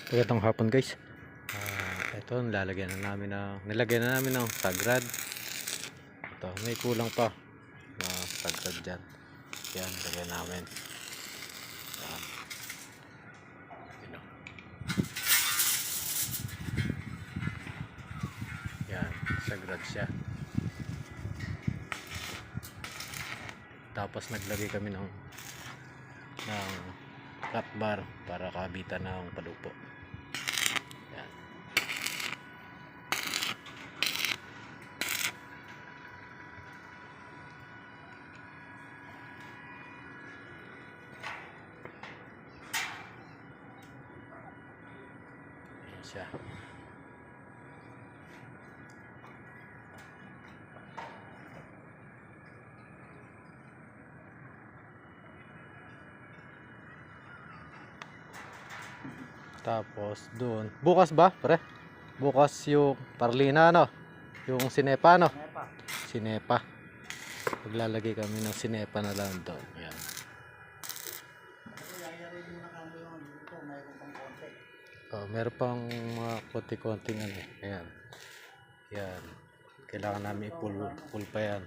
Magandang hapon guys. Ito nilagyan na namin ng sagrad. Ito may kulang pa na sagrad dyan. Yan, lagyan namin. Yan. Yan, sagrad siya. Tapos naglagay kami ng flat bar para kabitan ng palupo. Yan. Yan siya. Tapos doon, bukas ba pre? Bukas yung Parlina no? Yung Sinepa no? Sinepa. Maglalagay kami ng Sinepa na lang doon. Yan. Oh, meron pang mga konti-konting ano. Ayan. Yan. Kailangan namin i-pull pa yan.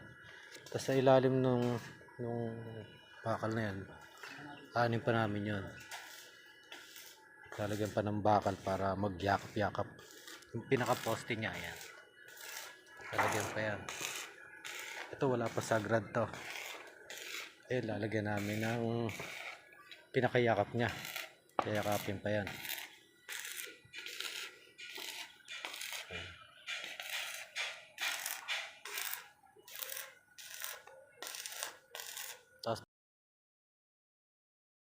Tapos sa ilalim nung bakal na yan, anin pa namin yun. Lalagyan pa ng bakal para magyakap-yakap. Yung pinaka-poste niya, yan. Lalagyan pa yan. Ito wala pa sagrad to. Lalagyan namin ng pinakayakap niya. Kayakapin pa yan.